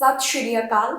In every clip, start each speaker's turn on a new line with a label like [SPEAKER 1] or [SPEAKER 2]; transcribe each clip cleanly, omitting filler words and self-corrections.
[SPEAKER 1] ਸਤਿ ਸ਼੍ਰੀ ਅਕਾਲ।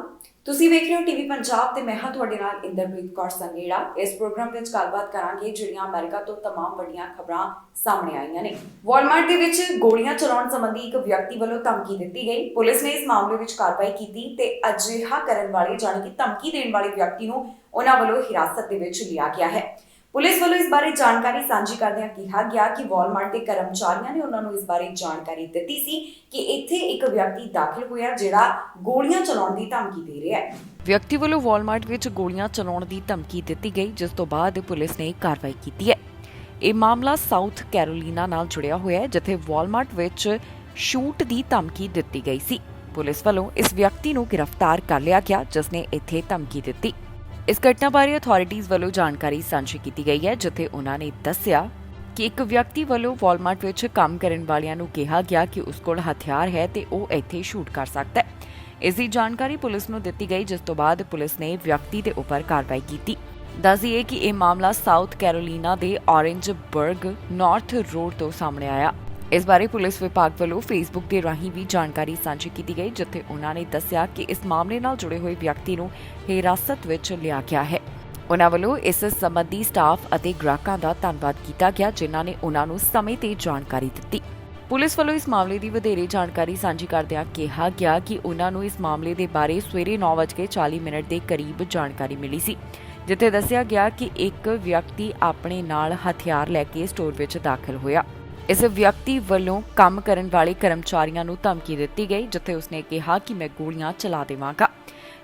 [SPEAKER 1] ਤੁਸੀਂ ਵੇਖ ਰਹੇ ਹੋ ਟੀਵੀ ਪੰਜਾਬ ਤੇ ਮੈਂ ਹਾਂ ਤੁਹਾਡੇ ਨਾਲ ਇੰਦਰਪ੍ਰੀਤ ਕੌਰ ਸੰਗੇੜਾ। ਇਸ ਪ੍ਰੋਗਰਾਮ ਵਿੱਚ ਗੱਲਬਾਤ ਕਰਾਂਗੇ ਜਿਹੜੀਆਂ ਅਮਰੀਕਾ ਤੋਂ तमाम ਵੱਡੀਆਂ ਖਬਰਾਂ ਸਾਹਮਣੇ ਆਈਆਂ ਨੇ। ਵਾਲਮਾਰਟ ਦੇ ਵਿੱਚ ਗੋਲੀਆਂ ਚਲਾਉਣ ਸੰਬੰਧੀ ਇੱਕ ਵਿਅਕਤੀ ਵੱਲੋਂ ਧਮਕੀ ਦਿੱਤੀ ਗਈ। ਪੁਲਿਸ ਨੇ ਇਸ ਮਾਮਲੇ ਵਿੱਚ ਕਾਰਵਾਈ ਕੀਤੀ ਤੇ ਅਜਿਹਾ ਕਰਨ ਵਾਲੇ ਜਾਣੀ ਕਿ ਧਮਕੀ ਦੇਣ ਵਾਲੇ ਵਿਅਕਤੀ ਨੂੰ ਉਹਨਾਂ ਵੱਲੋਂ ਹਿਰਾਸਤ ਦੇ ਵਿੱਚ ਲਿਆ ਗਿਆ ਹੈ। ਪੁਲਿਸ ਵੱਲੋਂ ਇਸ ਬਾਰੇ ਜਾਣਕਾਰੀ ਸਾਂਝੀ ਕਰਦਿਆਂ ਕਿਹਾ ਗਿਆ ਕਿ ਵਾਲਮਾਰਟ ਦੇ ਕਰਮਚਾਰੀਆਂ ਨੇ ਉਹਨਾਂ ਨੂੰ ਇਸ ਬਾਰੇ ਜਾਣਕਾਰੀ ਦਿੱਤੀ ਸੀ ਕਿ ਇੱਥੇ ਇੱਕ ਵਿਅਕਤੀ ਦਾਖਲ ਹੋਇਆ ਜਿਹੜਾ ਗੋਲੀਆਂ ਚਲਾਉਣ ਦੀ ਧਮਕੀ ਦੇ ਰਿਹਾ ਹੈ।
[SPEAKER 2] ਵਿਅਕਤੀ ਵੱਲੋਂ ਵਾਲਮਾਰਟ ਵਿੱਚ ਗੋਲੀਆਂ ਚਲਾਉਣ ਦੀ ਧਮਕੀ ਦਿੱਤੀ ਗਈ, ਜਿਸ ਤੋਂ ਬਾਅਦ ਪੁਲਿਸ ਨੇ ਕਾਰਵਾਈ ਕੀਤੀ ਹੈ। ਇਹ ਮਾਮਲਾ ਸਾਊਥ ਕੈਰੋਲੀਨਾ ਨਾਲ ਜੁੜਿਆ ਹੋਇਆ ਹੈ, ਜਿੱਥੇ ਵਾਲਮਾਰਟ ਵਿੱਚ ਸ਼ੂਟ ਦੀ ਧਮਕੀ ਦਿੱਤੀ ਗਈ ਸੀ। ਪੁਲਿਸ ਵੱਲੋਂ ਇਸ ਵਿਅਕਤੀ ਨੂੰ ਗ੍ਰਿਫਤਾਰ ਕਰ ਲਿਆ ਗਿਆ, ਜਿਸ ਨੇ ਇੱਥੇ ਧਮਕੀ ਦਿੱਤੀ। ਇਸ ਘਟਨਾ ਬਾਰੇ ਅਥਾਰਟੀਜ਼ ਵੱਲੋਂ ਜਾਣਕਾਰੀ ਸਾਂਝੀ ਕੀਤੀ ਗਈ ਹੈ, ਜਿੱਥੇ ਉਹਨਾਂ ਨੇ ਦੱਸਿਆ ਕਿ ਇੱਕ ਵਿਅਕਤੀ ਵੱਲੋਂ ਵਾਲਮਾਰਟ ਵਿੱਚ ਕੰਮ ਕਰਨ ਵਾਲਿਆਂ ਨੂੰ ਕਿਹਾ ਗਿਆ ਕਿ ਉਸ ਕੋਲ ਹਥਿਆਰ ਹੈ ਤੇ ਉਹ ਇੱਥੇ ਸ਼ੂਟ ਕਰ ਸਕਦਾ ਹੈ। ਇਸ ਦੀ ਜਾਣਕਾਰੀ ਪੁਲਿਸ ਨੂੰ ਦਿੱਤੀ ਗਈ, ਜਿਸ ਤੋਂ ਬਾਅਦ ਪੁਲਿਸ ਨੇ ਵਿਅਕਤੀ ਦੇ ਉੱਪਰ ਕਾਰਵਾਈ ਕੀਤੀ। ਦੱਸ ਦਈਏ ਕਿ ਇਹ ਮਾਮਲਾ ਸਾਊਥ ਕੈਰੋਲੀਨਾ ਦੇ ਔਰੇਂਜਬਰਗ ਨਾਰਥ ਰੋਡ ਤੋਂ ਸਾਹਮਣੇ ਆਇਆ। ਇਸ ਬਾਰੇ ਪੁਲਿਸ ਵਿਭਾਗ ਵੱਲੋਂ ਫੇਸਬੁੱਕ ਦੇ ਰਾਹੀਂ ਵੀ ਜਾਣਕਾਰੀ ਸਾਂਝੀ ਕੀਤੀ ਗਈ, ਜਿੱਥੇ ਉਹਨਾਂ ਨੇ ਦੱਸਿਆ ਕਿ ਇਸ ਮਾਮਲੇ ਨਾਲ ਜੁੜੇ ਹੋਏ ਵਿਅਕਤੀ ਨੂੰ ਹਿਰਾਸਤ ਵਿੱਚ ਲਿਆ ਗਿਆ ਹੈ। ਉਹਨਾਂ ਵੱਲੋਂ ਇਸ ਸੰਬੰਧੀ ਸਟਾਫ ਅਤੇ ਗ੍ਰਾਹਕਾਂ ਦਾ ਧੰਨਵਾਦ ਕੀਤਾ ਗਿਆ, ਜਿਨ੍ਹਾਂ ਨੇ ਉਹਨਾਂ ਨੂੰ ਸਮੇਂ ਤੇ ਜਾਣਕਾਰੀ ਦਿੱਤੀ। ਪੁਲਿਸ ਵੱਲੋਂ ਇਸ ਮਾਮਲੇ ਦੀ ਵਧੇਰੇ ਜਾਣਕਾਰੀ ਸਾਂਝੀ ਕਰਦਿਆਂ ਕਿਹਾ ਗਿਆ ਕਿ ਉਹਨਾਂ ਨੂੰ ਇਸ ਮਾਮਲੇ ਦੇ ਬਾਰੇ ਸਵੇਰੇ 9:40 ਦੇ ਕਰੀਬ ਜਾਣਕਾਰੀ ਮਿਲੀ ਸੀ, ਜਿੱਥੇ ਦੱਸਿਆ ਗਿਆ ਕਿ ਇੱਕ ਵਿਅਕਤੀ ਆਪਣੇ ਨਾਲ ਹਥਿਆਰ ਲੈ ਕੇ ਸਟੋਰ ਵਿੱਚ ਦਾਖਲ ਹੋਇਆ। ਇਸ ਵਿਅਕਤੀ ਵੱਲੋਂ ਕੰਮ ਕਰਨ ਵਾਲੇ ਕਰਮਚਾਰੀਆਂ ਨੂੰ ਧਮਕੀ ਦਿੱਤੀ ਗਈ, ਜਿੱਥੇ ਉਸਨੇ ਕਿਹਾ ਕਿ ਮੈਂ ਗੋਲੀਆਂ ਚਲਾ ਦੇਵਾਂਗਾ।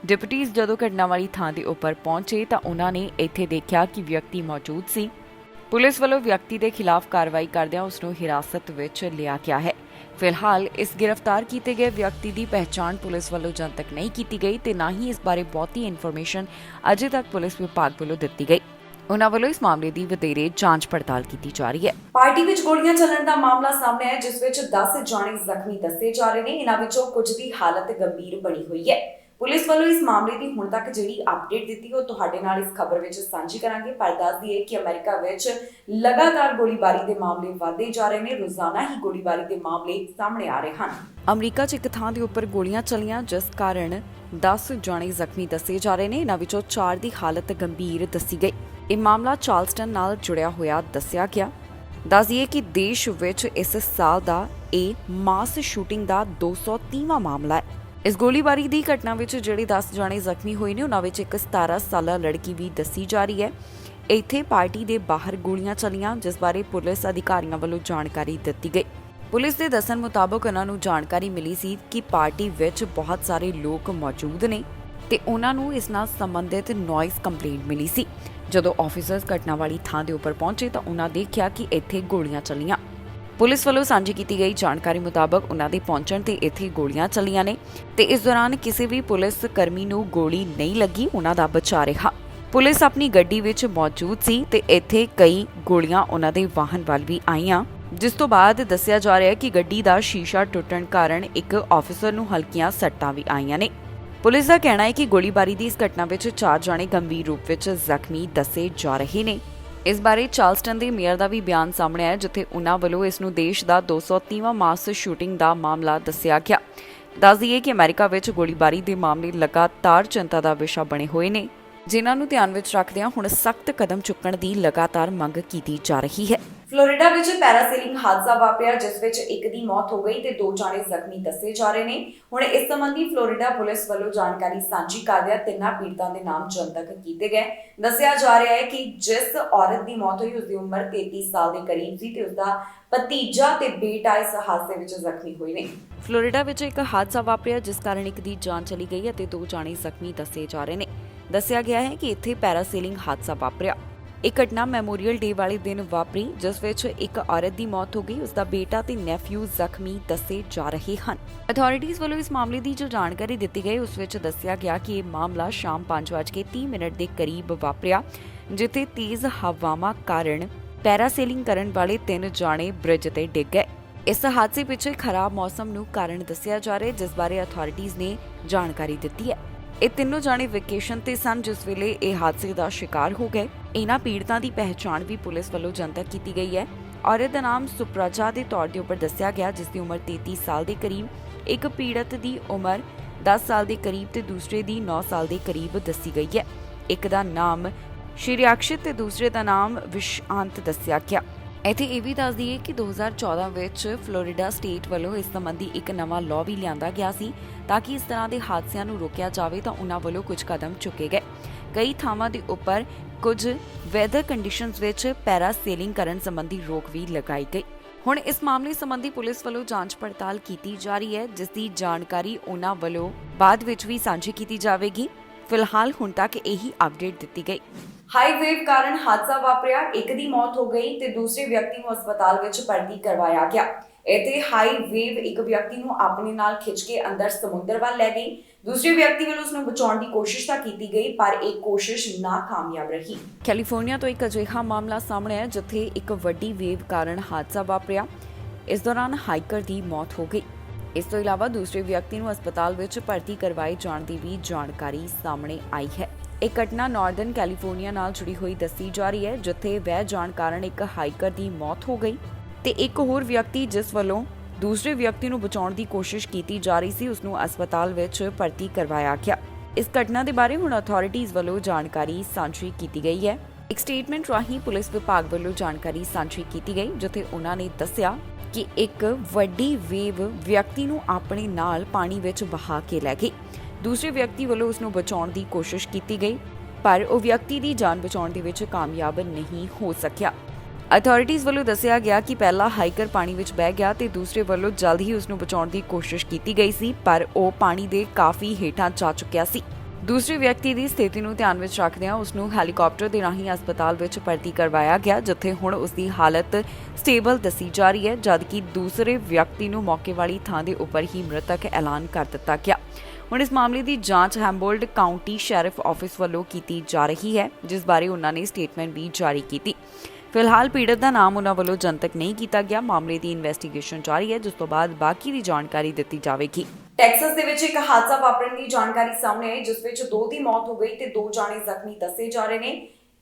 [SPEAKER 2] ਡਿਪਟੀਜ਼ ਜਦੋਂ ਘਟਨਾ ਵਾਲੀ ਥਾਂ ਦੇ ਉੱਪਰ ਪਹੁੰਚੇ ਤਾਂ ਉਹਨਾਂ ਨੇ ਇੱਥੇ ਦੇਖਿਆ ਕਿ ਵਿਅਕਤੀ ਮੌਜੂਦ ਸੀ। ਪੁਲਿਸ ਵੱਲੋਂ ਵਿਅਕਤੀ ਦੇ ਖਿਲਾਫ ਕਾਰਵਾਈ ਕਰਦਿਆਂ ਉਸ ਨੂੰ ਹਿਰਾਸਤ ਵਿੱਚ ਲਿਆ ਗਿਆ ਹੈ। ਫਿਲਹਾਲ ਇਸ ਗ੍ਰਿਫਤਾਰ ਕੀਤੇ ਗਏ ਵਿਅਕਤੀ ਦੀ ਪਹਿਚਾਣ ਪੁਲਿਸ ਵੱਲੋਂ ਜਨਤਕ ਨਹੀਂ ਕੀਤੀ ਗਈ ਤੇ ਨਾ ਹੀ ਇਸ ਬਾਰੇ ਬਹੁਤੀ ਇਨਫੋਰਮੇਸ਼ਨ ਅਜੇ ਤੱਕ ਪੁਲਿਸ ਵਿਭਾਗ ਵੱਲੋਂ ਦਿੱਤੀ ਗਈ। ਉਹਨਾਂ ਵੱਲੋਂ ਇਸ ਮਾਮਲੇ ਦੀ ਵਧੇਰੇ ਜਾਂਚ ਪੜਤਾਲ ਕੀਤੀ ਜਾ ਰਹੀ ਹੈ।
[SPEAKER 1] ਪਾਰਟੀ ਵਿੱਚ ਗੋਲੀਆਂ ਚੱਲਣ ਦਾ ਮਾਮਲਾ ਸਾਹਮਣੇ ਆਇਆ, ਜਿਸ ਵਿੱਚ 10 ਜਾਣੇ ਜ਼ਖਮੀ ਦੱਸੇ ਜਾ ਰਹੇ ਨੇ। ਇਹਨਾਂ ਵਿੱਚੋਂ ਕੁਝ ਦੀ ਹਾਲਤ ਗੰਭੀਰ ਬਣੀ ਹੋਈ ਹੈ। ਪੁਲਿਸ ਵੱਲੋਂ ਇਸ ਮਾਮਲੇ ਦੀ ਹੁਣ ਤੱਕ ਜਿਹੜੀ ਅਪਡੇਟ ਦਿੱਤੀ ਉਹ ਤੁਹਾਡੇ ਨਾਲ ਇਸ ਖਬਰ ਵਿੱਚ ਸਾਂਝੀ ਕਰਾਂਗੇ। ਪਰ ਦੱਸ ਦਈਏ ਕਿ ਅਮਰੀਕਾ ਵਿੱਚ ਲਗਾਤਾਰ ਗੋਲੀਬਾਰੀ ਦੇ ਮਾਮਲੇ ਵਧਦੇ ਜਾ ਰਹੇ ਨੇ। ਰੋਜ਼ਾਨਾ ਹੀ ਗੋਲੀਬਾਰੀ ਦੇ ਮਾਮਲੇ ਸਾਹਮਣੇ ਆ ਰਹੇ ਹਨ।
[SPEAKER 2] ਅਮਰੀਕਾ 'ਚ ਇੱਕ ਥਾਂ ਦੇ ਉੱਪਰ ਗੋਲੀਆਂ ਚੱਲੀਆਂ, ਜਿਸ ਕਾਰਨ 10 ਜਾਣੇ ਜ਼ਖਮੀ ਦੱਸੇ ਜਾ ਰਹੇ ਨੇ। ਇਹਨਾਂ ਵਿੱਚੋਂ 4 ਦੀ ਹਾਲਤ ਗੰਭੀਰ ਦੱਸੀ ਗਈ। ਇਹ ਮਾਮਲਾ ਚਾਰਲਸਟਨ ਨਾਲ ਜੁੜਿਆ ਹੋਇਆ ਦੱਸਿਆ ਗਿਆ। ਦੱਸ ਦਈਏ ਕਿ ਦੇਸ਼ ਵਿੱਚ ਇਸ ਸਾਲ ਦਾ ਇਹ ਮਾਸ ਸ਼ੂਟਿੰਗ ਦਾ 230ਵਾਂ ਮਾਮਲਾ ਹੈ। ਇਸ ਗੋਲੀਬਾਰੀ ਦੀ ਘਟਨਾ ਵਿੱਚ ਜਿਹੜੇ 10 ਜਾਣੇ ਜ਼ਖਮੀ ਹੋਏ ਨੇ, ਉਹਨਾਂ ਵਿੱਚ ਇੱਕ 17 ਸਾਲਾ ਲੜਕੀ ਵੀ ਦੱਸੀ ਜਾ ਰਹੀ ਹੈ। ਇੱਥੇ ਪਾਰਟੀ ਦੇ ਬਾਹਰ ਗੋਲੀਆਂ ਚੱਲੀਆਂ, ਜਿਸ ਬਾਰੇ ਪੁਲਿਸ ਅਧਿਕਾਰੀਆਂ ਵੱਲੋਂ ਜਾਣਕਾਰੀ ਦਿੱਤੀ ਗਈ। ਪੁਲਿਸ ਦੇ ਦੱਸਣ ਮੁਤਾਬਕ ਉਹਨਾਂ ਨੂੰ ਜਾਣਕਾਰੀ ਮਿਲੀ ਸੀ ਕਿ ਪਾਰਟੀ ਵਿੱਚ ਬਹੁਤ ਸਾਰੇ ਲੋਕ ਮੌਜੂਦ ਨੇ ਤੇ ਉਹਨਾਂ ਨੂੰ ਇਸ ਨਾਲ ਸੰਬੰਧਿਤ ਨੋਇਜ਼ ਕੰਪਲੇਂਟ ਮਿਲੀ ਸੀ। ਜਦੋਂ ਆਫੀਸਰਸ ਘਟਨਾ ਵਾਲੀ ਥਾਂ ਦੇ ਉੱਪਰ ਪਹੁੰਚੇ ਤਾਂ ਉਹਨਾਂ ਦੇਖਿਆ ਕਿ ਇੱਥੇ ਗੋਲੀਆਂ ਚੱਲੀਆਂ। ਪੁਲਿਸ ਵੱਲੋਂ ਸਾਂਝੀ ਕੀਤੀ ਗਈ ਜਾਣਕਾਰੀ ਮੁਤਾਬਕ ਉਹਨਾਂ ਦੇ ਪਹੁੰਚਣ ਤੇ ਇੱਥੇ ਗੋਲੀਆਂ ਚੱਲੀਆਂ ਨੇ ਤੇ ਇਸ ਦੌਰਾਨ ਕਿਸੇ ਵੀ ਪੁਲਿਸ ਕਰਮੀ ਨੂੰ ਗੋਲੀ ਨਹੀਂ ਲੱਗੀ, ਉਹਨਾਂ ਦਾ ਬਚਾਅ ਰਿਹਾ। ਪੁਲਿਸ ਆਪਣੀ ਗੱਡੀ ਵਿੱਚ ਮੌਜੂਦ ਸੀ ਤੇ ਇੱਥੇ ਕਈ ਗੋਲੀਆਂ ਉਹਨਾਂ ਦੇ ਵਾਹਨ ਵੱਲ ਵੀ ਆਈਆਂ, ਜਿਸ ਤੋਂ ਬਾਅਦ ਦੱਸਿਆ ਜਾ ਰਿਹਾ ਹੈ ਕਿ ਗੱਡੀ ਦਾ ਸ਼ੀਸ਼ਾ ਟੁੱਟਣ ਕਾਰਨ ਇੱਕ ਆਫੀਸਰ ਨੂੰ ਹਲਕੀਆਂ ਸੱਟਾਂ ਵੀ ਆਈਆਂ ਨੇ। ਪੁਲਿਸ ਦਾ ਕਹਿਣਾ ਹੈ ਕਿ ਗੋਲੀਬਾਰੀ ਦੀ ਇਸ ਘਟਨਾ ਵਿੱਚ 4 ਜਾਣੇ ਗੰਭੀਰ ਰੂਪ ਵਿੱਚ ਜ਼ਖਮੀ ਦੱਸੇ ਜਾ ਰਹੇ ਨੇ। ਇਸ ਬਾਰੇ ਚਾਰਲਸਟਨ ਦੇ ਮੇਅਰ ਦਾ ਵੀ ਬਿਆਨ ਸਾਹਮਣੇ ਆਇਆ, ਜਿੱਥੇ ਉਹਨਾਂ ਵੱਲੋਂ ਇਸ ਨੂੰ ਦੇਸ਼ ਦਾ 230ਵਾਂ ਮਾਸ ਸ਼ੂਟਿੰਗ ਦਾ ਮਾਮਲਾ ਦੱਸਿਆ ਗਿਆ। ਦੱਸ ਦਈਏ ਕਿ ਅਮਰੀਕਾ ਵਿੱਚ ਗੋਲੀਬਾਰੀ ਦੇ ਮਾਮਲੇ ਲਗਾਤਾਰ ਚਿੰਤਾ ਦਾ ਵਿਸ਼ਾ ਬਣੇ ਹੋਏ ਨੇ, ਜਿਨ੍ਹਾਂ ਨੂੰ ਧਿਆਨ ਵਿੱਚ ਰੱਖਦਿਆਂ ਹੁਣ ਸਖਤ ਕਦਮ ਚੁੱਕਣ ਦੀ ਲਗਾਤਾਰ ਮੰਗ ਕੀਤੀ ਜਾ ਰਹੀ ਹੈ।
[SPEAKER 1] ਫਲੋਰੀਡਾ ਵਿੱਚ ਪੈਰਾਸੇਲਿੰਗ ਹਾਦਸਾ ਵਾਪਰਿਆ, ਜਿਸ ਵਿੱਚ ਇੱਕ ਦੀ ਮੌਤ ਹੋ ਗਈ ਤੇ 2 ਜਾਣੇ ਜ਼ਖਮੀ ਦੱਸੇ ਜਾ ਰਹੇ ਨੇ। ਹੁਣ ਇਸ ਸੰਬੰਧੀ ਫਲੋਰੀਡਾ ਪੁਲਿਸ ਵੱਲੋਂ ਜਾਣਕਾਰੀ ਸਾਂਝੀ ਕਰਦਿਆਂ 3 ਪੀੜਤਾਂ ਦੇ ਨਾਮ ਜਨਤਕ ਕੀਤੇ ਗਏ। ਦੱਸਿਆ ਜਾ ਰਿਹਾ ਹੈ ਕਿ ਜਿਸ ਔਰਤ ਦੀ ਮੌਤ ਹੋਈ ਉਸ ਦੀ ਉਮਰ 33 ਸਾਲ ਦੇ ਕਰੀਬ ਸੀ ਤੇ ਉਸ ਦਾ ਭਤੀਜਾ ਤੇ ਬੇਟਾ ਇਸ ਹਾਦਸੇ ਵਿੱਚ ਜ਼ਖਮੀ ਹੋਏ ਨੇ।
[SPEAKER 2] ਫਲੋਰੀਡਾ ਵਿੱਚ ਇੱਕ ਹਾਦਸਾ ਵਾਪਰਿਆ, ਜਿਸ ਕਾਰਨ ਇੱਕ ਦੀ ਜਾਨ ਚਲੀ ਗਈ ਅਤੇ 2 ਜਾਣੇ ਜ਼ਖਮੀ ਦੱਸੇ ਜਾ ਰਹੇ ਨੇ। ਦੱਸਿਆ ਗਿਆ ਹੈ ਕਿ ਇੱਥੇ ਪੈਰਾਸੇਲਿੰਗ ਹਾਦਸਾ ਵਾਪਰਿਆ। ਇਹ ਘਟਨਾ ਮੈਮੋਰੀਅਲ ਡੇ ਵਾਲੇ ਦਿਨ ਵਾਪਰੀ, ਜਿਸ ਵਿੱਚ ਇੱਕ ਔਰਤ ਦੀ ਮੌਤ ਹੋ ਗਈ, ਉਸ ਦਾ ਬੇਟਾ ਤੇ ਨੈਫਿਊ ਜ਼ਖਮੀ ਦੱਸੇ ਜਾ ਰਹੇ ਹਨ। ਅਥਾਰਟੀਜ਼ ਵੱਲੋਂ ਇਸ ਮਾਮਲੇ ਦੀ ਜੋ ਜਾਣਕਾਰੀ ਦਿੱਤੀ ਗਈ, ਉਸ ਵਿੱਚ ਦੱਸਿਆ ਗਿਆ ਕਿ ਇਹ ਮਾਮਲਾ ਸ਼ਾਮ 5:30 ਦੇ ਕਰੀਬ ਵਾਪਰਿਆ, ਜਿੱਥੇ ਤੇਜ਼ ਹਵਾਵਾਂ ਕਾਰਨ ਪੈਰਾਸੇਲਿੰਗ ਕਰਨ ਵਾਲੇ 3 ਜਾਣੇ ਬ੍ਰਿਜ ਤੇ ਡਿੱਗ ਗਏ। ਇਸ ਹਾਦਸੇ ਪਿੱਛੇ ਖਰਾਬ ਮੌਸਮ ਨੂੰ ਕਾਰਨ ਦੱਸਿਆ ਜਾ ਰਿਹਾ, ਜਿਸ ਬਾਰੇ ਅਥਾਰਟੀਜ਼ ਨੇ ਜਾਣਕਾਰੀ ਦਿੱਤੀ ਹੈ। ਇਹ ਤਿੰਨੋਂ ਜਾਣੇ ਵੈਕੇਸ਼ਨ ਤੇ ਸਨ ਜਿਸ ਵੇਲੇ ਇਹ ਹਾਦਸੇ ਦਾ ਸ਼ਿਕਾਰ ਹੋ ਗਏ। ਇਹਨਾਂ ਪੀੜਤਾਂ ਦੀ ਪਹਿਚਾਣ ਵੀ ਪੁਲਿਸ ਵੱਲੋਂ ਜਨਤਕ ਕੀਤੀ ਗਈ ਹੈ। ਔਰਤ ਦਾ ਨਾਮ ਸੁਪਰਾਜਾ ਦੇ ਤੌਰ ਦੇ ਉੱਪਰ ਦੱਸਿਆ ਗਿਆ, ਜਿਸ ਦੀ ਉਮਰ 33 ਸਾਲ ਦੇ ਕਰੀਬ। ਇੱਕ ਪੀੜਤ ਦੀ ਉਮਰ 10 ਸਾਲ ਦੇ ਕਰੀਬ ਤੇ ਦੂਸਰੇ ਦੀ 9 ਸਾਲ ਦੇ ਕਰੀਬ ਦੱਸੀ ਗਈ ਹੈ। ਇੱਕ ਦਾ ਨਾਮ ਸ਼੍ਰੀ ਅਕਸ਼ਿਤ ਤੇ ਦੂਸਰੇ ਦਾ ਨਾਮ ਵਿਸ਼ਾਂਤ ਦੱਸਿਆ ਗਿਆ। ਇੱਥੇ ਇਹ ਵੀ ਦੱਸ ਦਈਏ ਕਿ 2014 ਵਿੱਚ ਫਲੋਰੀਡਾ ਸਟੇਟ ਵੱਲੋਂ ਇਸ ਸੰਬੰਧੀ ਇੱਕ ਨਵਾਂ ਲਾਅ ਵੀ ਲਿਆਂਦਾ ਗਿਆ ਸੀ ਤਾਂ ਕਿ ਇਸ ਤਰ੍ਹਾਂ ਦੇ ਹਾਦਸਿਆਂ ਨੂੰ ਰੋਕਿਆ ਜਾਵੇ ਤਾਂ ਉਹਨਾਂ ਵੱਲੋਂ ਕੁਝ ਕਦਮ ਚੁੱਕੇ ਗਏ। ਕਈ ਥਾਵਾਂ ਦੇ ਉੱਪਰ ਕੁਝ ਵੈਦਰ ਕੰਡੀਸ਼ਨਸ ਵਿੱਚ ਪੈਰਾਸੇਲਿੰਗ ਕਰਨ ਸੰਬੰਧੀ ਰੋਕ ਵੀ ਲਗਾਈ ਗਈ। ਹੁਣ ਇਸ ਮਾਮਲੇ ਸੰਬੰਧੀ ਪੁਲਿਸ ਵੱਲੋਂ ਜਾਂਚ ਪੜਤਾਲ ਕੀਤੀ ਜਾ ਰਹੀ ਹੈ, ਜਿਸ ਦੀ ਜਾਣਕਾਰੀ ਉਹਨਾਂ ਵੱਲੋਂ ਬਾਅਦ ਵਿੱਚ ਵੀ ਸਾਂਝੀ ਕੀਤੀ ਜਾਵੇਗੀ। ਫਿਲਹਾਲ ਹੁਣ ਤੱਕ ਇਹੀ ਅਪਡੇਟ ਦਿੱਤੀ ਗਈ।
[SPEAKER 1] ਹਾਈ ਵੇਵ ਕਾਰਨ ਹਾਦਸਾ ਵਾਪਰਿਆ, ਇੱਕ ਦੀ ਮੌਤ ਹੋ ਗਈ ਤੇ ਦੂਸਰੇ ਵਿਅਕਤੀ ਨੂੰ ਹਸਪਤਾਲ ਵਿੱਚ ਭਰਤੀ ਕਰਵਾਇਆ ਗਿਆ। ਇੱਥੇ ਹਾਈ ਵੇਵ ਇੱਕ ਵਿਅਕਤੀ ਨੂੰ ਆਪਣੇ ਨਾਲ ਖਿੱਚ ਕੇ ਅੰਦਰ ਸਮੁੰਦਰ ਵੱਲ ਲੈ ਗਈ। ਦੂਸਰੇ ਵਿਅਕਤੀ ਵੱਲੋਂ ਉਸ ਨੂੰ ਬਚਾਉਣ ਦੀ ਕੋਸ਼ਿਸ਼ ਤਾਂ ਕੀਤੀ ਗਈ, ਪਰ ਇਹ ਕੋਸ਼ਿਸ਼ ਨਾਕਾਮਯਾਬ ਰਹੀ।
[SPEAKER 2] ਕੈਲੀਫੋਰਨੀਆ ਤੋਂ ਇੱਕ ਅਜਿਹਾ ਮਾਮਲਾ ਸਾਹਮਣੇ ਆਇਆ ਜਿੱਥੇ ਇੱਕ ਵੱਡੀ ਵੇਵ ਕਾਰਨ ਹਾਦਸਾ ਵਾਪਰਿਆ। ਇਸ ਦੌਰਾਨ ਹਾਈਕਰ ਦੀ ਮੌਤ ਹੋ ਗਈ। ਇਸ ਤੋਂ ਇਲਾਵਾ ਦੂਸਰੇ ਵਿਅਕਤੀ ਨੂੰ ਹਸਪਤਾਲ ਵਿੱਚ ਭਰਤੀ ਕਰਵਾਏ ਜਾਣ ਦੀ ਵੀ ਜਾਣਕਾਰੀ ਸਾਹਮਣੇ ਆਈ ਹੈ। ਇਹ ਘਟਨਾ ਨਾਰਦਰਨ ਕੈਲੀਫੋਰਨੀਆ ਨਾਲ ਜੁੜੀ ਹੋਈ ਦੱਸੀ ਜਾ ਰਹੀ ਹੈ, ਜਿੱਥੇ ਵਹਿ ਜਾਣ ਕਾਰਨ ਇੱਕ ਹਾਈਕਰ ਦੀ ਮੌਤ ਹੋ ਗਈ ਤੇ ਇੱਕ ਹੋਰ ਵਿਅਕਤੀ ਜਿਸ ਵੱਲੋਂ ਦੂਸਰੇ ਵਿਅਕਤੀ ਨੂੰ ਬਚਾਉਣ ਦੀ ਕੋਸ਼ਿਸ਼ ਕੀਤੀ ਜਾ ਰਹੀ ਸੀ ਉਸ ਨੂੰ ਹਸਪਤਾਲ ਵਿੱਚ ਭਰਤੀ ਕਰਵਾਇਆ ਗਿਆ। ਇਸ ਘਟਨਾ ਦੇ ਬਾਰੇ ਹੁਣ ਅਥਾਰਟੀਜ਼ ਵੱਲੋਂ ਜਾਣਕਾਰੀ ਸਾਂਝੀ ਕੀਤੀ ਗਈ ਹੈ। ਇੱਕ ਸਟੇਟਮੈਂਟ ਰਾਹੀਂ ਪੁਲਿਸ ਵਿਭਾਗ ਵੱਲੋਂ ਜਾਣਕਾਰੀ ਸਾਂਝੀ ਕੀਤੀ ਗਈ, ਜਿੱਥੇ ਉਹਨਾਂ ਨੇ ਦੱਸਿਆ ਕਿ ਇੱਕ ਵੱਡੀ ਵੇਵ ਵਿਅਕਤੀ ਨੂੰ ਆਪਣੇ ਨਾਲ ਪਾਣੀ ਵਿੱਚ ਵਹਾ ਕੇ ਲੈ ਗਈ। ਦੂਸਰੇ ਵਿਅਕਤੀ ਵੱਲੋਂ ਉਸ ਨੂੰ ਬਚਾਉਣ ਦੀ ਕੋਸ਼ਿਸ਼ ਕੀਤੀ ਗਈ, ਪਰ ਉਹ ਵਿਅਕਤੀ ਦੀ ਜਾਨ ਬਚਾਉਣ ਦੇ ਵਿੱਚ ਕਾਮਯਾਬ ਨਹੀਂ ਹੋ ਸਕਿਆ। ਅਥਾਰਟੀਜ਼ ਵੱਲੋਂ ਦੱਸਿਆ ਗਿਆ ਕਿ ਪਹਿਲਾ ਹਾਈਕਰ ਪਾਣੀ ਵਿੱਚ ਬਹਿ ਗਿਆ ਤੇ ਦੂਸਰੇ ਵੱਲੋਂ ਜਲਦ ਹੀ ਉਸ ਨੂੰ ਬਚਾਉਣ ਦੀ ਕੋਸ਼ਿਸ਼ ਕੀਤੀ ਗਈ ਸੀ, ਪਰ ਉਹ ਪਾਣੀ ਦੇ ਕਾਫੀ ਹੇਠਾਂ ਜਾ ਚੁੱਕਿਆ ਸੀ। ਦੂਸਰੇ ਵਿਅਕਤੀ ਦੀ ਸਥਿਤੀ ਨੂੰ ਧਿਆਨ ਵਿੱਚ ਰੱਖਦਿਆਂ ਉਸ ਨੂੰ ਹੈਲੀਕਾਪਟਰ ਦੇ ਰਾਹੀਂ ਹਸਪਤਾਲ ਵਿੱਚ ਭਰਤੀ ਕਰਵਾਇਆ ਗਿਆ, ਜਿੱਥੇ ਹੁਣ ਉਸ ਦੀ ਹਾਲਤ ਸਟੇਬਲ ਦੱਸੀ ਜਾ ਰਹੀ ਹੈ, ਜਦਕਿ ਦੂਸਰੇ ਵਿਅਕਤੀ ਨੂੰ ਮੌਕੇ ਵਾਲੀ ਥਾਂ ਦੇ ਉੱਪਰ ਹੀ ਮ੍ਰਿਤਕ ਐਲਾਨ ਕਰ ਦਿੱਤਾ ਗਿਆ। ਹੁਣ ਇਸ ਮਾਮਲੇ ਦੀ ਜਾਂਚ ਹੈਮਬੋਲਡ ਕਾਉਂਟੀ ਸ਼ੈਰਿਫ ਆਫਿਸ ਵੱਲੋਂ ਕੀਤੀ ਜਾ ਰਹੀ ਹੈ, ਜਿਸ ਬਾਰੇ ਉਹਨਾਂ ਨੇ ਸਟੇਟਮੈਂਟ ਵੀ ਜਾਰੀ ਕੀਤੀ। ਫਿਲਹਾਲ ਪੀੜਤ ਦਾ ਨਾਮ ਉਹਨਾਂ ਵੱਲੋਂ ਜਨਤਕ ਨਹੀਂ ਕੀਤਾ ਗਿਆ। ਮਾਮਲੇ ਦੀ ਇਨਵੈਸਟੀਗੇਸ਼ਨ ਜਾਰੀ ਹੈ, ਜਿਸ ਤੋਂ ਬਾਅਦ ਬਾਕੀ ਦੀ ਜਾਣਕਾਰੀ ਦਿੱਤੀ ਜਾਵੇਗੀ।
[SPEAKER 1] ਟੈਕਸਸ ਦੇ ਵਿੱਚ ਇੱਕ ਹਾਦਸਾ ਵਾਪਰਨ ਦੀ ਜਾਣਕਾਰੀ ਸਾਹਮਣੇ ਆਈ, ਜਿਸ ਵਿੱਚ 2 ਦੀ ਮੌਤ ਹੋ ਗਈ ਤੇ 2 ਜਾਣੇ ਜ਼ਖਮੀ ਦੱਸੇ ਜਾ ਰਹੇ ਨੇ।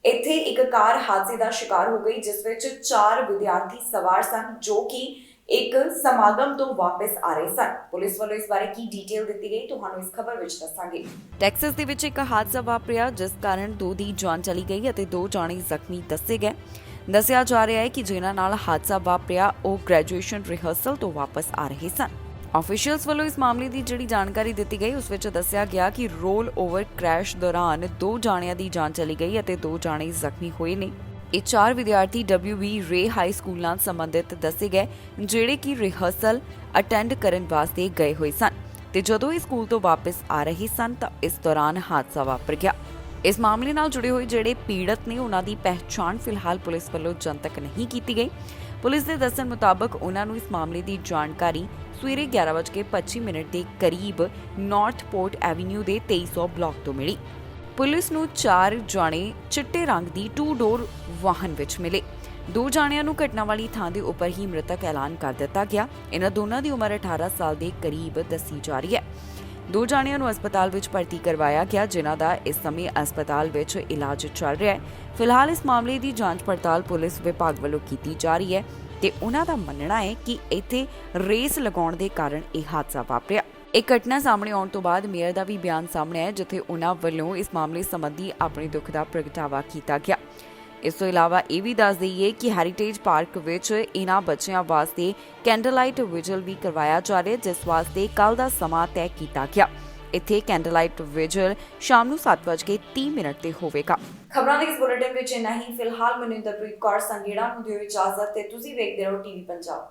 [SPEAKER 1] ਇੱਥੇ ਇੱਕ ਕਾਰ ਹਾਦਸੇ ਦਾ ਸ਼ਿਕਾਰ ਹੋ ਗਈ, ਜਿਸ ਵਿੱਚ 4 ਵਿਦਿਆਰਥੀ ਸਵਾਰ ਸਨ, ਜੋ ਕਿ ਇੱਕ ਸਮਾਗਮ ਤੋਂ ਵਾਪਸ ਆ ਰਹੇ ਸਨ। ਪੁਲਿਸ ਵੱਲੋਂ ਇਸ ਬਾਰੇ ਕੀ ਡਿਟੇਲ ਦਿੱਤੀ ਗਈ, ਤੁਹਾਨੂੰ ਇਸ ਖਬਰ ਵਿੱਚ ਦੱਸਾਂਗੇ।
[SPEAKER 2] ਟੈਕਸਸ ਦੇ ਵਿੱਚ ਇੱਕ ਹਾਦਸਾ ਵਾਪਰਿਆ, ਜਿਸ ਕਾਰਨ 2 ਦੀ ਜਾਨ ਚਲੀ ਗਈ ਅਤੇ 2 ਜਾਣੇ ਜ਼ਖਮੀ ਦੱਸੇ ਗਏ। ਦੱਸਿਆ ਜਾ ਰਿਹਾ ਹੈ ਕਿ ਜਿਨ੍ਹਾਂ ਨਾਲ ਹਾਦਸਾ ਵਾਪਰਿਆ ਉਹ ਗ੍ਰੈਜੂਏਸ਼ਨ ਰਿਹਰਸਲ ਤੋਂ ਵਾਪਸ ਆ ਰਹੇ ਸਨ। ਆਫੀਸ਼ੀਅਲਸ ਵੱਲੋਂ ਇਸ ਮਾਮਲੇ ਦੀ ਜਿਹੜੀ ਜਾਣਕਾਰੀ ਦਿੱਤੀ ਗਈ, ਉਸ ਵਿੱਚ ਦੱਸਿਆ ਗਿਆ ਕਿ ਰੋਲ ਓਵਰ ਕ੍ਰੈਸ਼ ਦੌਰਾਨ 2 ਜਾਣਿਆਂ ਦੀ ਜਾਨ ਚਲੀ ਗਈ ਅਤੇ 2 ਜਾਣੇ ਜ਼ਖਮੀ ਹੋਏ ਨੇ। ਇਹ 4 ਵਿਦਿਆਰਥੀ WB ਰੇ ਹਾਈ ਸਕੂਲ ਨਾਲ ਸੰਬੰਧਿਤ ਦੱਸੇ ਗਏ, ਜਿਹੜੇ ਕਿ ਰਿਹਰਸਲ ਅਟੈਂਡ ਕਰਨ ਵਾਸਤੇ ਗਏ ਹੋਏ ਸਨ ਤੇ ਜਦੋਂ ਇਹ ਸਕੂਲ ਤੋਂ ਵਾਪਸ ਆ ਰਹੇ ਸਨ ਤਾਂ ਇਸ ਦੌਰਾਨ ਹਾਦਸਾ ਵਾਪਰ ਗਿਆ। ਇਸ ਮਾਮਲੇ ਨਾਲ ਜੁੜੇ ਹੋਏ ਜਿਹੜੇ ਪੀੜਤ ਨੇ ਉਹਨਾਂ ਦੀ ਪਹਿਚਾਣ ਫਿਲਹਾਲ ਪੁਲਿਸ ਵੱਲੋਂ ਜਨਤਕ ਨਹੀਂ ਕੀਤੀ ਗਈ। ਪੁਲਿਸ ਦੇ ਦੱਸਣ ਮੁਤਾਬਕ ਉਹਨਾਂ ਨੂੰ ਇਸ ਮਾਮਲੇ ਦੀ ਜਾਣਕਾਰੀ ਸਵੇਰੇ 11:25 ਦੇ ਕਰੀਬ ਨਾਰਥ ਪੋਰਟ ਐਵੀਨਿਊ ਦੇ 2300 ਬਲਾਕ ਤੋਂ ਮਿਲੀ। ਪੁਲਿਸ ਨੂੰ 4 ਜਾਣੇ ਚਿੱਟੇ ਰੰਗ ਦੀ 2-ਡੋਰ ਵਾਹਨ ਵਿੱਚ ਮਿਲੇ। 2 ਜਾਣਿਆਂ ਨੂੰ ਘਟਨਾ ਵਾਲੀ ਥਾਂ ਦੇ ਉੱਪਰ ਹੀ ਮ੍ਰਿਤਕ ਐਲਾਨ ਕਰ ਦਿੱਤਾ ਗਿਆ। ਇਹਨਾਂ ਦੋਨਾਂ ਦੀ ਉਮਰ 18 ਸਾਲ ਦੇ ਕਰੀਬ ਦੱਸੀ ਜਾ ਰਹੀ ਹੈ। 2 ਜਾਣਿਆਂ ਨੂੰ ਹਸਪਤਾਲ ਵਿੱਚ ਭਰਤੀ ਕਰਵਾਇਆ ਗਿਆ, ਜਿਨ੍ਹਾਂ ਦਾ ਇਸ ਸਮੇਂ ਹਸਪਤਾਲ ਵਿੱਚ ਇਲਾਜ ਚੱਲ ਰਿਹਾ ਹੈ। ਫਿਲਹਾਲ ਇਸ ਮਾਮਲੇ ਦੀ ਜਾਂਚ ਪੜਤਾਲ ਪੁਲਿਸ ਵਿਭਾਗ ਵੱਲੋਂ ਕੀਤੀ ਜਾ ਰਹੀ ਹੈ ਤੇ ਉਹਨਾਂ ਦਾ ਮੰਨਣਾ ਹੈ ਕਿ ਇੱਥੇ ਰੇਸ ਲਗਾਉਣ ਦੇ ਕਾਰਨ ਇਹ ਹਾਦਸਾ ਵਾਪਰਿਆ। ਇਹ ਘਟਨਾ ਸਾਹਮਣੇ ਆਉਣ ਤੋਂ ਬਾਅਦ ਮੇਅਰ ਦਾ ਵੀ ਬਿਆਨ ਸਾਹਮਣੇ ਆਇਆ, ਜਿੱਥੇ ਉਹਨਾਂ ਵੱਲੋਂ ਇਸ ਮਾਮਲੇ ਸੰਬੰਧੀ ਆਪਣੇ ਦੁੱਖ ਦਾ ਪ੍ਰਗਟਾਵਾ ਕੀਤਾ ਗਿਆ। ਇਸ ਤੋਂ ਇਲਾਵਾ ਇਹ ਵੀ ਦੱਸ ਦਈਏ ਕਿ ਹੈਰੀਟੇਜ ਪਾਰਕ ਵਿੱਚ ਇਹਨਾਂ ਬੱਚਿਆਂ ਵਾਸਤੇ ਕੈਂਡਲਲਾਈਟ ਵਿਜਲ ਵੀ ਕਰਵਾਇਆ ਜਾ ਰਿਹਾ, ਜਿਸ ਵਾਸਤੇ ਕੱਲ ਦਾ ਸਮਾਂ ਤੈਅ ਕੀਤਾ ਗਿਆ। ਇੱਥੇ ਕੈਂਡਲਲਾਈਟ ਵਿਜਲ ਸ਼ਾਮ ਨੂੰ 7:30 ਤੇ ਹੋਵੇਗਾ।
[SPEAKER 1] ਖਬਰਾਂ ਦੇ ਇਸ ਬੁਲੇਟਿਨ ਵਿੱਚ ਇੰਨਾ ਹੀ। ਫਿਲਹਾਲ ਮਨਿੰਦਰਪ੍ਰੀਤ ਕੌਰ ਸੰਗੇੜਾ ਨੂੰ ਦਿਓ ਇਜਾਜ਼ਤ ਤੇ ਤੁਸੀਂ ਵੇਖਦੇ ਰਹੋ ਟੀਵੀ ਪੰਜਾਬ।